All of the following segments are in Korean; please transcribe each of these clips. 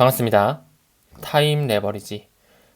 반갑습니다. 타임 레버리지.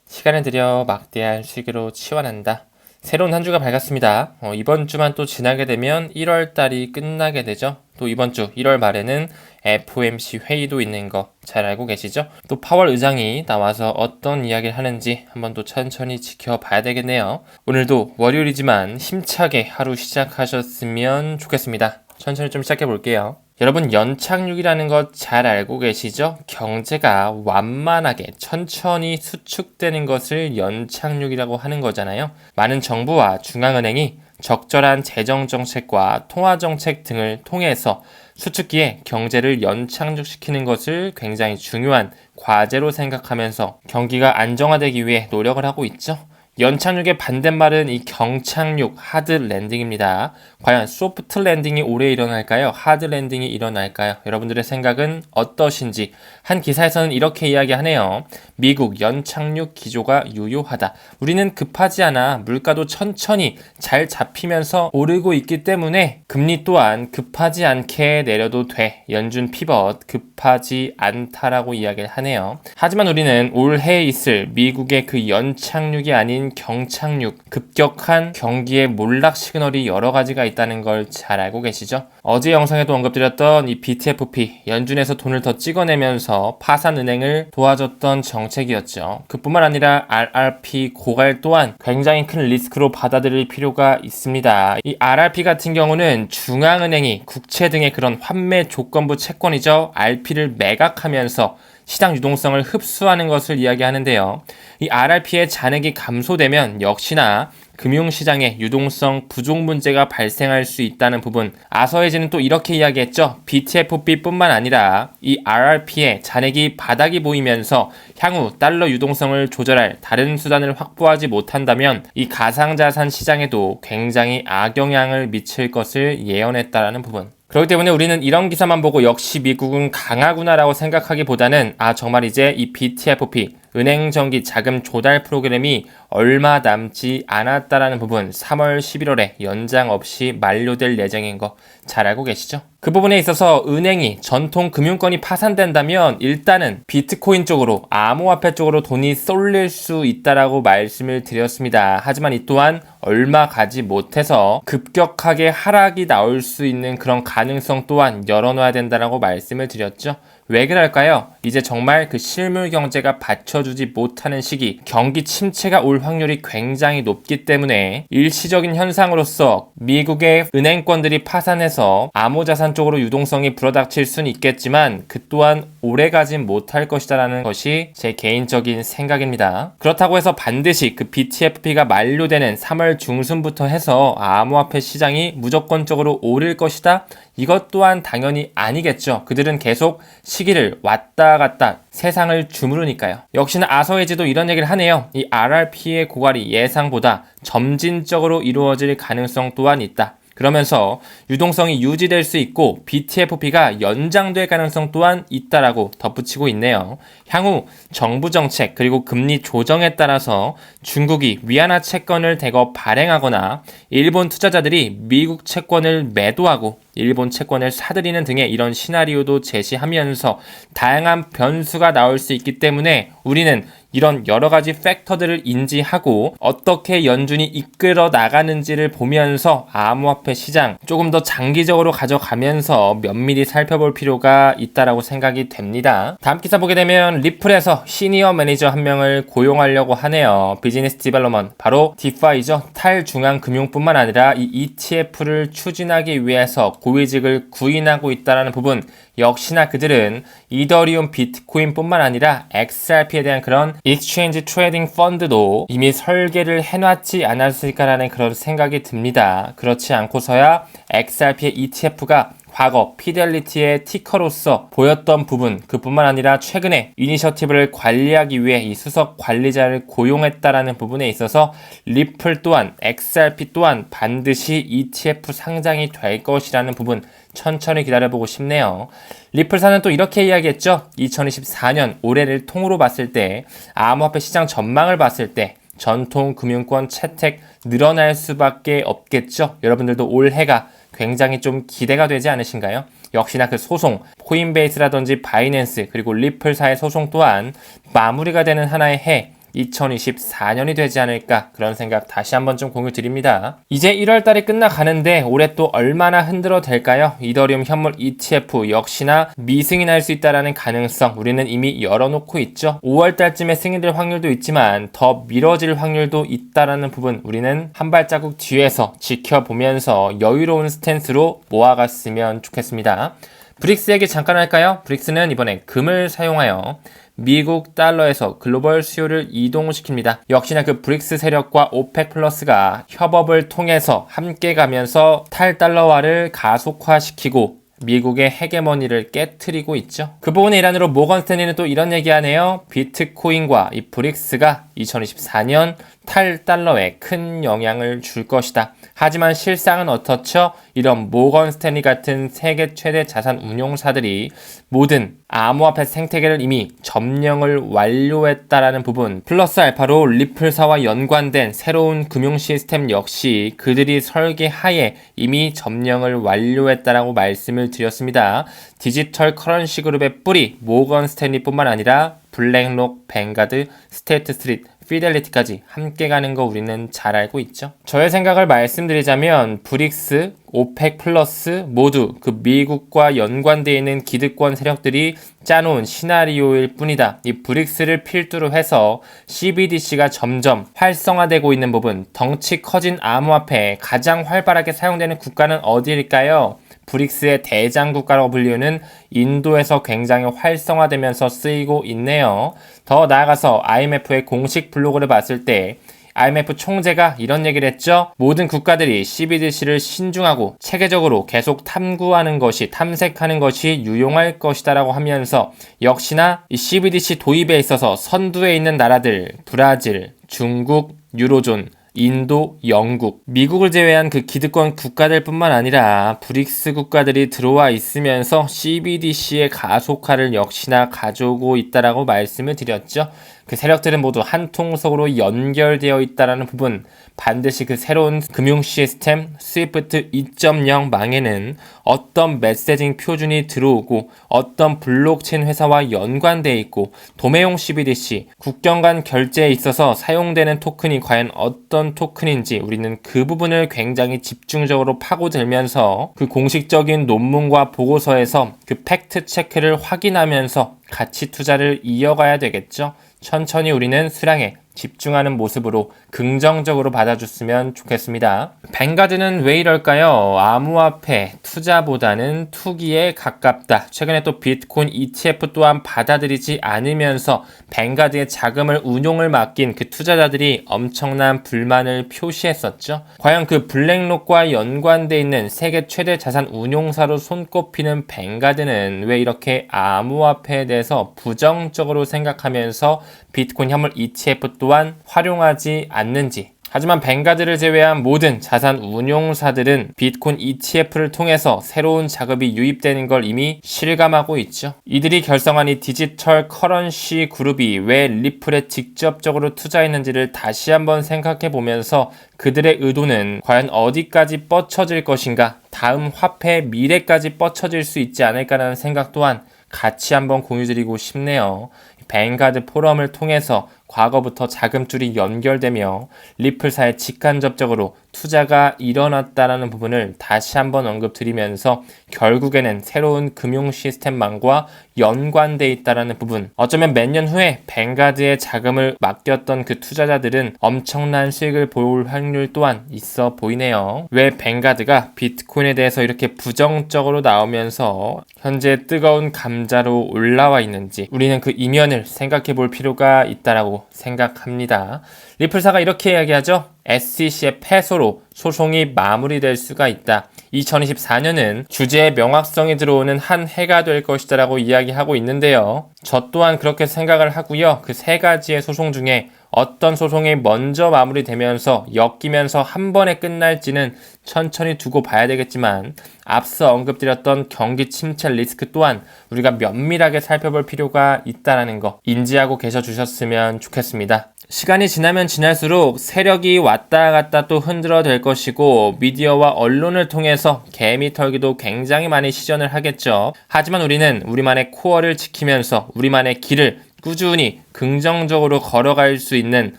시간을 들여 막대한 시기로 치환한다. 새로운 한 주가 밝았습니다. 이번 주만 또 지나게 되면 1월 달이 끝나게 되죠. 또 이번 주 1월 말에는 FOMC 회의도 있는 거 잘 알고 계시죠? 또 파월 의장이 나와서 어떤 이야기를 하는지 한번 또 천천히 지켜봐야 되겠네요. 오늘도 월요일이지만 힘차게 하루 시작하셨으면 좋겠습니다. 천천히 좀 시작해 볼게요. 여러분, 연착륙이라는 것 잘 알고 계시죠? 경제가 완만하게 천천히 수축되는 것을 연착륙이라고 하는 거잖아요. 많은 정부와 중앙은행이 적절한 재정정책과 통화정책 등을 통해서 수축기에 경제를 연착륙시키는 것을 굉장히 중요한 과제로 생각하면서 경기가 안정화되기 위해 노력을 하고 있죠. 연착륙의 반대말은 이 경착륙, 하드 랜딩입니다. 과연 소프트 랜딩이 올해 일어날까요? 하드 랜딩이 일어날까요? 여러분들의 생각은 어떠신지. 한 기사에서는 이렇게 이야기하네요. 미국 연착륙 기조가 유효하다. 우리는 급하지 않아. 물가도 천천히 잘 잡히면서 오르고 있기 때문에 금리 또한 급하지 않게 내려도 돼. 연준 피벗 급하지 않다라고 이야기를 하네요. 하지만 우리는 올해 있을 미국의 그 연착륙이 아닌 경착륙, 급격한 경기의 몰락 시그널이 여러 가지가 있다는 걸 잘 알고 계시죠? 어제 영상에도 언급드렸던 이 BTFP, 연준에서 돈을 더 찍어내면서 파산은행을 도와줬던 정책이었죠. 그뿐만 아니라 RRP 고갈 또한 굉장히 큰 리스크로 받아들일 필요가 있습니다. 이 RRP 같은 경우는 중앙은행이 국채 등의 그런 환매 조건부 채권이죠. RP를 매각하면서 시장 유동성을 흡수하는 것을 이야기하는데요. 이 RRP의 잔액이 감소되면 역시나 금융시장에 유동성 부족 문제가 발생할 수 있다는 부분. 아서해지는 또 이렇게 이야기했죠. BTFP뿐만 아니라 이 RRP의 잔액이 바닥이 보이면서 향후 달러 유동성을 조절할 다른 수단을 확보하지 못한다면 이 가상자산 시장에도 굉장히 악영향을 미칠 것을 예언했다라는 부분. 그렇기 때문에 우리는 이런 기사만 보고 역시 미국은 강하구나라고 생각하기보다는 정말 이제 이 BTFP 은행정기 자금 조달 프로그램이 얼마 남지 않았다라는 부분, 3월 11월에 연장 없이 만료될 예정인 거 잘 알고 계시죠? 그 부분에 있어서 은행이 전통 금융권이 파산된다면 일단은 비트코인 쪽으로, 암호화폐 쪽으로 돈이 쏠릴 수 있다라고 말씀을 드렸습니다. 하지만 이 또한 얼마 가지 못해서 급격하게 하락이 나올 수 있는 그런 가능성 또한 열어놔야 된다라고 말씀을 드렸죠. 왜 그럴까요? 이제 정말 그 실물 경제가 받쳐주지 못하는 시기, 경기 침체가 올 확률이 굉장히 높기 때문에 일시적인 현상으로서 미국의 은행권들이 파산해서 암호자산 쪽으로 유동성이 불어닥칠 수는 있겠지만 그 또한 오래가진 못할 것이다라는 것이 제 개인적인 생각입니다. 그렇다고 해서 반드시 그 BTFP가 만료되는 3월 중순부터 해서 암호화폐 시장이 무조건적으로 오를 것이다? 이것 또한 당연히 아니겠죠. 그들은 계속 시기를 왔다 갔다 세상을 주무르니까요. 역시나 아서해지도 이런 얘기를 하네요. 이 RRP의 고갈이 예상보다 점진적으로 이루어질 가능성 또한 있다. 그러면서 유동성이 유지될 수 있고 BTFP가 연장될 가능성 또한 있다라고 덧붙이고 있네요. 향후 정부 정책 그리고 금리 조정에 따라서 중국이 위안화 채권을 대거 발행하거나 일본 투자자들이 미국 채권을 매도하고 일본 채권을 사들이는 등의 이런 시나리오도 제시하면서 다양한 변수가 나올 수 있기 때문에 우리는 이런 여러 가지 팩터들을 인지하고 어떻게 연준이 이끌어 나가는지를 보면서 암호화폐 시장 조금 더 장기적으로 가져가면서 면밀히 살펴볼 필요가 있다라고 생각이 됩니다. 다음 기사 보게 되면 리플에서 시니어 매니저 한 명을 고용하려고 하네요. 비즈니스 디벨롭먼트, 바로 디파이죠. 탈중앙 금융뿐만 아니라 이 ETF를 추진하기 위해서 고위직을 구인하고 있다는 부분. 역시나 그들은 이더리움, 비트코인뿐만 아니라 XRP에 대한 그런 익스체인지 트레이딩 펀드도 이미 설계를 해놨지 않았을까라는 그런 생각이 듭니다. 그렇지 않고서야 XRP의 ETF가 과거 피델리티의 티커로서 보였던 부분, 그뿐만 아니라 최근에 이니셔티브를 관리하기 위해 이 수석 관리자를 고용했다라는 부분에 있어서 리플 또한 XRP 또한 반드시 ETF 상장이 될 것이라는 부분 천천히 기다려보고 싶네요. 리플사는 또 이렇게 이야기했죠. 2024년 올해를 통으로 봤을 때 암호화폐 시장 전망을 봤을 때 전통 금융권 채택 늘어날 수밖에 없겠죠. 여러분들도 올해가 굉장히 좀 기대가 되지 않으신가요? 역시나 그 소송, 코인베이스라든지 바이낸스 그리고 리플사의 소송 또한 마무리가 되는 하나의 해 2024년이 되지 않을까 그런 생각 다시 한번 좀 공유 드립니다. 이제 1월달이 끝나가는데 올해 또 얼마나 흔들어 될까요? 이더리움 현물 ETF 역시나 미승이 날 수 있다는 가능성 우리는 이미 열어놓고 있죠. 5월달쯤에 승인 될 확률도 있지만 더 미뤄질 확률도 있다는 부분 우리는 한 발자국 뒤에서 지켜보면서 여유로운 스탠스로 모아갔으면 좋겠습니다. 브릭스 얘기 잠깐 할까요? 브릭스는 이번에 금을 사용하여 미국 달러에서 글로벌 수요를 이동시킵니다. 역시나 그 브릭스 세력과 오펙 플러스가 협업을 통해서 함께 가면서 탈달러화를 가속화시키고 미국의 헤게모니를 깨트리고 있죠. 그 부분의 일환으로 모건 스탠리는 또 이런 얘기하네요. 비트코인과 이 브릭스가 2024년 탈달러에 큰 영향을 줄 것이다. 하지만 실상은 어떻죠? 이런 모건 스탠리 같은 세계 최대 자산 운용사들이 모든 암호화폐 생태계를 이미 점령을 완료했다라는 부분 플러스 알파로 리플사와 연관된 새로운 금융 시스템 역시 그들이 설계하에 이미 점령을 완료했다라고 말씀을 드렸습니다. 디지털 커런시 그룹의 뿌리 모건 스탠리뿐만 아니라 블랙록, 뱅가드, 스테이트 스트리트, 피델리티까지 함께 가는 거 우리는 잘 알고 있죠. 저의 생각을 말씀드리자면 브릭스, 오펙 플러스 모두 그 미국과 연관되어 있는 기득권 세력들이 짜놓은 시나리오일 뿐이다. 이 브릭스를 필두로 해서 CBDC가 점점 활성화되고 있는 부분, 덩치 커진 암호화폐 가장 활발하게 사용되는 국가는 어디일까요? 브릭스의 대장 국가라고 불리우는 인도에서 굉장히 활성화되면서 쓰이고 있네요. 더 나아가서 IMF의 공식 블로그를 봤을 때 IMF 총재가 이런 얘기를 했죠. 모든 국가들이 CBDC를 신중하고 체계적으로 계속 탐구하는 것이 탐색하는 것이 유용할 것이다 라고 하면서 역시나 이 CBDC 도입에 있어서 선두에 있는 나라들 브라질, 중국, 유로존 인도, 영국, 미국을 제외한 그 기득권 국가들 뿐만 아니라 브릭스 국가들이 들어와 있으면서 CBDC의 가속화를 역시나 가져오고 있다라고 말씀을 드렸죠. 그 세력들은 모두 한 통속으로 연결되어 있다라는 부분 반드시 그 새로운 금융 시스템 스위프트 2.0 망에는 어떤 메시징 표준이 들어오고 어떤 블록체인 회사와 연관되어 있고 도매용 CBDC 국경 간 결제에 있어서 사용되는 토큰이 과연 어떤 토큰인지 우리는 그 부분을 굉장히 집중적으로 파고들면서 그 공식적인 논문과 보고서에서 그 팩트 체크를 확인하면서 가치 투자를 이어가야 되겠죠. 천천히 우리는 수량에 집중하는 모습으로 긍정적으로 받아줬으면 좋겠습니다. 뱅가드는 왜 이럴까요? 암호화폐 투자보다는 투기에 가깝다. 최근에 또 비트코인 ETF 또한 받아들이지 않으면서 뱅가드의 자금을 운용을 맡긴 그 투자자들이 엄청난 불만을 표시했었죠. 과연 그 블랙록과 연관돼 있는 세계 최대 자산 운용사로 손꼽히는 뱅가드는 왜 이렇게 암호화폐에 대해서 부정적으로 생각하면서 비트코인 현물 ETF 또한 활용하지 않는지. 하지만 뱅가드를 제외한 모든 자산 운용사들은 비트코인 ETF를 통해서 새로운 자금이 유입되는 걸 이미 실감하고 있죠. 이들이 결성한 이 디지털 커런시 그룹이 왜 리플에 직접적으로 투자했는지를 다시 한번 생각해 보면서 그들의 의도는 과연 어디까지 뻗쳐질 것인가, 다음 화폐의 미래까지 뻗쳐질 수 있지 않을까라는 생각 또한 같이 한번 공유드리고 싶네요. 뱅가드 포럼을 통해서 과거부터 자금줄이 연결되며 리플사의 직간접적으로 투자가 일어났다는 부분을 다시 한번 언급드리면서 결국에는 새로운 금융 시스템망과 연관돼 있다는 부분, 어쩌면 몇 년 후에 뱅가드의 자금을 맡겼던 그 투자자들은 엄청난 수익을 볼 확률 또한 있어 보이네요. 왜 뱅가드가 비트코인에 대해서 이렇게 부정적으로 나오면서 현재 뜨거운 감자로 올라와 있는지 우리는 그 이면을 생각해 볼 필요가 있다라고 생각합니다. 리플사가 이렇게 이야기하죠. SEC의 패소로 소송이 마무리될 수가 있다. 2024년은 주제의 명확성이 들어오는 한 해가 될 것이다 라고 이야기하고 있는데요. 저 또한 그렇게 생각을 하고요. 그 세 가지의 소송 중에 어떤 소송이 먼저 마무리되면서 엮이면서 한 번에 끝날지는 천천히 두고 봐야 되겠지만 앞서 언급드렸던 경기 침체 리스크 또한 우리가 면밀하게 살펴볼 필요가 있다는 거 인지하고 계셔 주셨으면 좋겠습니다. 시간이 지나면 지날수록 세력이 왔다 갔다 또 흔들어 될 것이고 미디어와 언론을 통해서 개미 털기도 굉장히 많이 시전을 하겠죠. 하지만 우리는 우리만의 코어를 지키면서 우리만의 길을 꾸준히 긍정적으로 걸어갈 수 있는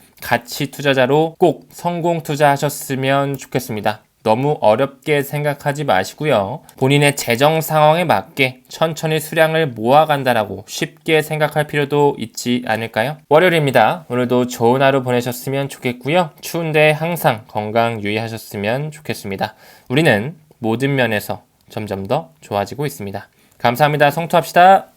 가치 투자자로 꼭 성공 투자하셨으면 좋겠습니다. 너무 어렵게 생각하지 마시고요. 본인의 재정 상황에 맞게 천천히 수량을 모아간다라고 쉽게 생각할 필요도 있지 않을까요? 월요일입니다. 오늘도 좋은 하루 보내셨으면 좋겠고요. 추운데 항상 건강 유의하셨으면 좋겠습니다. 우리는 모든 면에서 점점 더 좋아지고 있습니다. 감사합니다. 성투합시다.